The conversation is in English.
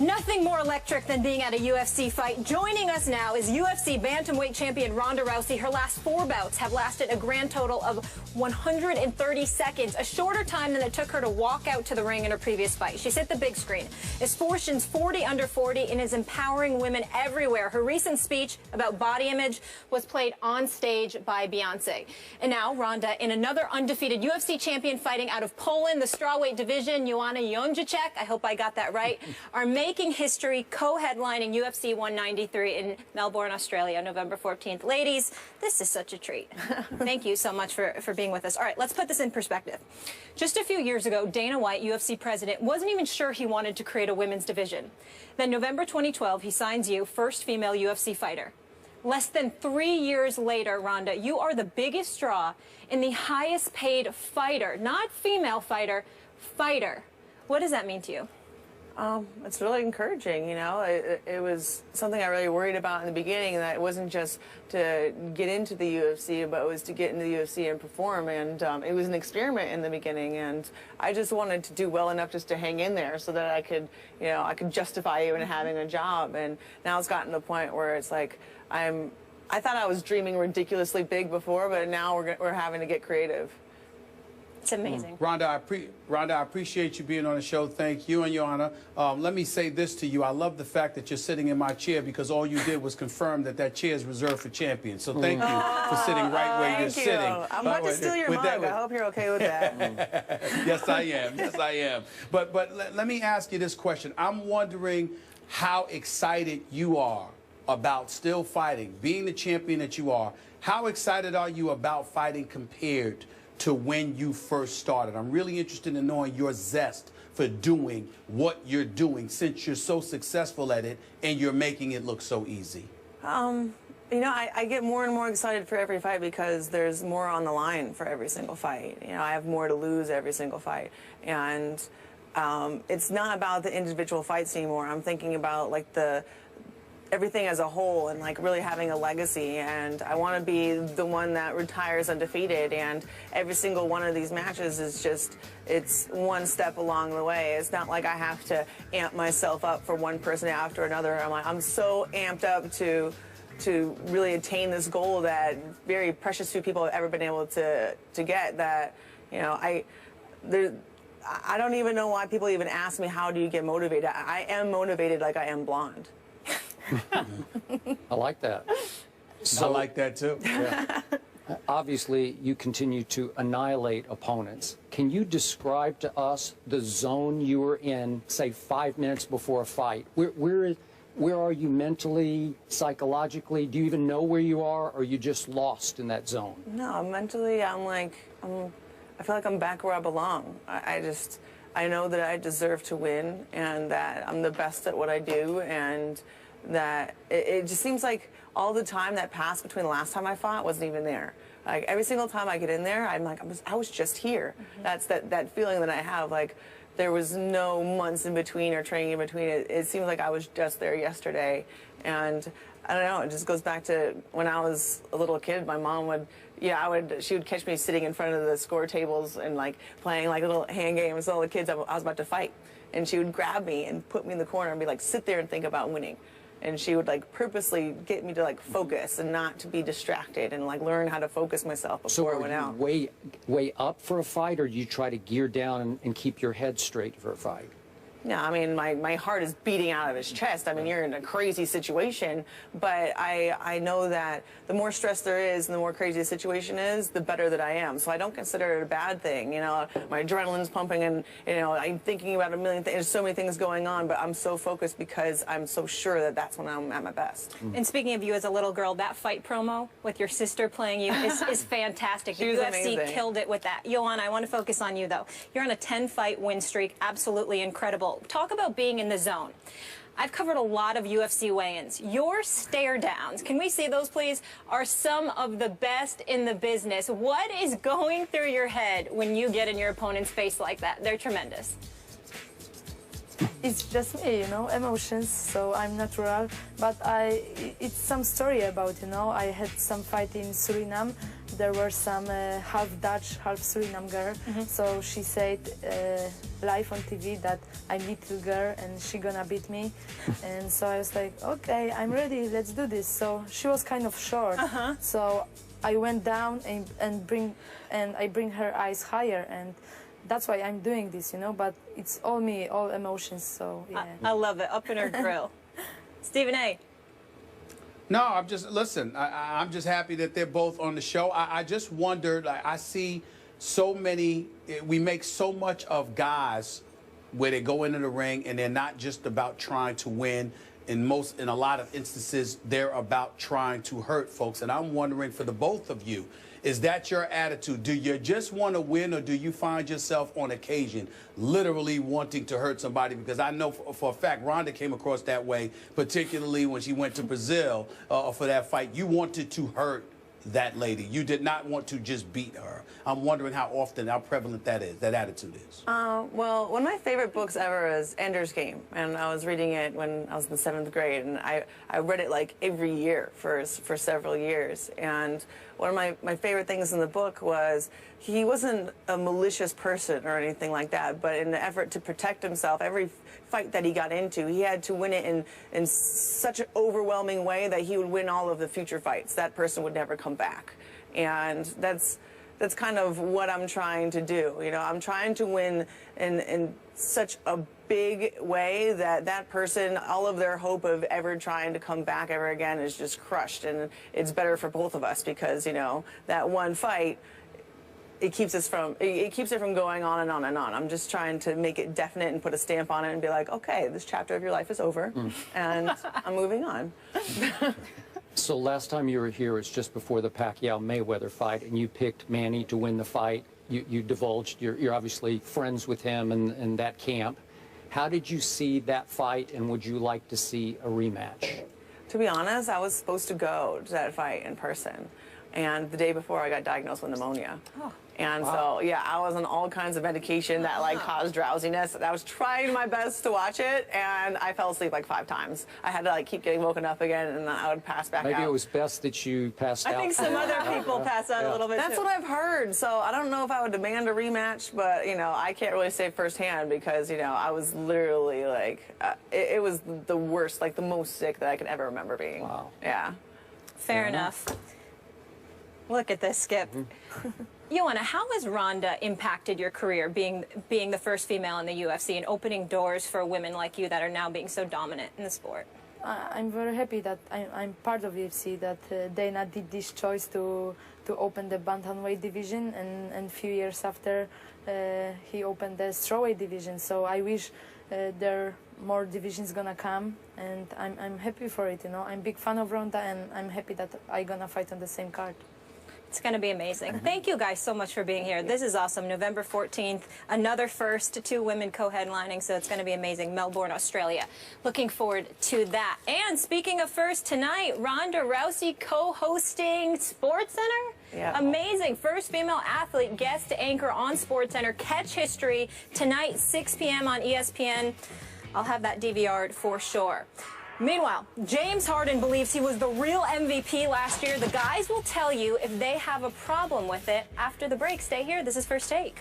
Nothing more electric than being at a UFC fight. Joining us now is UFC bantamweight champion Ronda Rousey. Her last 4 bouts have lasted a grand total of 130 seconds, a shorter time than it took her to walk out to the ring in her previous fight. She's hit the big screen, is Fortune's 40 under 40, and is empowering women everywhere. Her recent speech about body image was played on stage by Beyonce. And now Ronda, in another undefeated UFC champion fighting out of Poland, the strawweight division, Joanna Jędrzejczyk, I hope I got that right, are making history, co-headlining UFC 193 in Melbourne, Australia, November 14th. Ladies, this is such a treat. Thank you so much for being with us. All right, let's put this in perspective. Just a few years ago, Dana White, UFC president, wasn't even sure he wanted to create a women's division. Then November 2012, he signs you, first female UFC fighter. Less than 3 years later, Ronda, you are the biggest draw in the highest paid fighter, not female fighter, fighter. What does that mean to you? It's really encouraging, you know. It was something I really worried about in the beginning, that it wasn't just to get into the UFC, but it was to get into the UFC and perform. And it was an experiment in the beginning, and I just wanted to do well enough just to hang in there so that I could, you know, I could justify even having a job. And now it's gotten to the point where it's like I thought I was dreaming ridiculously big before, but now we're having to get creative. It's amazing. Ronda, I appreciate you being on the show. Thank you and Joanna. Let me say this to you. I love the fact that you're sitting in my chair, because all you did was confirm that chair is reserved for champions. So thank you for sitting right where you're sitting. I'm about to steal your mug. I hope you're okay with that. Yes, I am. Yes, I am. But let me ask you this question. I'm wondering how excited you are about still fighting, being the champion that you are. How excited are you about fighting compared to when you first started? I'm really interested in knowing your zest for doing what you're doing, since you're so successful at it and you're making it look so easy. You know, I get more and more excited for every fight, because there's more on the line for every single fight. You know, I have more to lose every single fight. And it's not about the individual fights anymore. I'm thinking about like everything as a whole, and like really having a legacy. And I want to be the one that retires undefeated, and every single one of these matches is just, it's one step along the way. It's not like I have to amp myself up for one person after another. I'm so amped up to really attain this goal that very precious few people have ever been able to get, that, you know, I don't even know why people even ask me, how do you get motivated? I am motivated like I am blonde. I like that. So, I like that too. Yeah. Obviously, you continue to annihilate opponents. Can you describe to us the zone you were in, say, 5 minutes before a fight? Where are you mentally, psychologically? Do you even know where you are, or are you just lost in that zone? No, mentally, I feel like I'm back where I belong. I know that I deserve to win, and that I'm the best at what I do, and that it just seems like all the time that passed between the last time I fought wasn't even there. Like every single time I get in there, I'm like, I was just here. That's that feeling that I have. Like there was no months in between or training in between. It seems like I was just there yesterday. And I don't know, it just goes back to when I was a little kid. My mom would, she would catch me sitting in front of the score tables and like playing like little hand games with all the kids I was about to fight. And she would grab me and put me in the corner and be like, sit there and think about winning. And she would like purposely get me to like focus and not to be distracted, and like learn how to focus myself before I went out. So are you way up for a fight, or do you try to gear down and keep your head straight for a fight? Yeah, I mean, my heart is beating out of his chest. I mean, you're in a crazy situation, but I know that the more stress there is and the more crazy the situation is, the better that I am. So I don't consider it a bad thing. You know, my adrenaline's pumping, and, you know, I'm thinking about a million things. There's so many things going on, but I'm so focused because I'm so sure that that's when I'm at my best. And speaking of you as a little girl, that fight promo with your sister playing you is fantastic. She was UFC amazing. Killed it with that. Joanna, I want to focus on you, though. You're on a 10-fight win streak. Absolutely incredible. Talk about being in the zone. I've covered a lot of UFC weigh-ins. Your stare downs, can we see those please, are some of the best in the business. What is going through your head when you get in your opponent's face like that? They're tremendous. It's just me, you know, emotions, so I'm natural, but it's some story about, you know, I had some fight in Suriname there were some half Dutch, half Suriname girl. So she said live on TV that I'm little girl and she gonna beat me. And so I was like, okay, I'm ready, let's do this. So she was kind of short. So I went down and I bring her eyes higher, and that's why I'm doing this, you know, but it's all me, all emotions, so yeah. I love it, up in her grill. Stephen A. No, I'm just, listen, I'm just happy that they're both on the show. I just wondered, like, I see so many, we make so much of guys where they go into the ring and they're not just about trying to win. In a lot of instances, they're about trying to hurt folks. And I'm wondering, for the both of you, is that your attitude? Do you just want to win, or do you find yourself on occasion literally wanting to hurt somebody? Because I know for a fact Ronda came across that way, particularly when she went to Brazil for that fight. You wanted to hurt that lady. You did not want to just beat her. I'm wondering how often, how prevalent that attitude is. Well, one of my favorite books ever is Ender's Game, and I was reading it when I was in the 7th grade, and I read it like every year for several years. And one of my favorite things in the book was he wasn't a malicious person or anything like that, but in the effort to protect himself, every fight that he got into, he had to win it in such an overwhelming way that he would win all of the future fights. That person would never come back. And that's kind of what I'm trying to do. You know, I'm trying to win in such a big way that that person, all of their hope of ever trying to come back ever again is just crushed. And it's better for both of us because, you know, that one fight, it keeps it from going on and on and on. I'm just trying to make it definite and put a stamp on it and be like, okay, this chapter of your life is over, and I'm moving on. So last time you were here, it's just before the Pacquiao-Mayweather fight, and you picked Manny to win the fight. You divulged you're obviously friends with him and that camp. How did you see that fight, and would you like to see a rematch? To be honest, I was supposed to go to that fight in person. And the day before, I got diagnosed with pneumonia. Oh. And so, yeah, I was on all kinds of medication that, like, caused drowsiness. I was trying my best to watch it, and I fell asleep, like, 5 times. I had to, like, keep getting woken up again, and then I would pass back out. Maybe it was best that you passed out. I think some other people pass out a little bit, That's too. what I've heard. So I don't know if I would demand a rematch, but, you know, I can't really say firsthand because, you know, I was literally, like, it was the worst, like, the most sick that I could ever remember being. Wow. Yeah. Fair enough. Look at this, Skip. Joanna, how has Ronda impacted your career, being the first female in the UFC and opening doors for women like you that are now being so dominant in the sport? I'm very happy that I'm part of UFC, that Dana did this choice to open the bantamweight division, and a few years after he opened the strawweight division. So I wish there are more divisions gonna come, and I'm happy for it. You know, I'm a big fan of Ronda, and I'm happy that I'm gonna fight on the same card. It's going to be amazing. Thank you guys so much for being here. This is awesome. November 14th, another first, 2 women co-headlining, so it's going to be amazing. Melbourne, Australia. Looking forward to that. And speaking of first, tonight, Ronda Rousey co-hosting SportsCenter. Yeah. Amazing. First female athlete guest anchor on SportsCenter. Catch history tonight, 6 p.m. on ESPN. I'll have that DVR'd for sure. Meanwhile, James Harden believes he was the real MVP last year. The guys will tell you if they have a problem with it after the break. Stay here. This is First Take.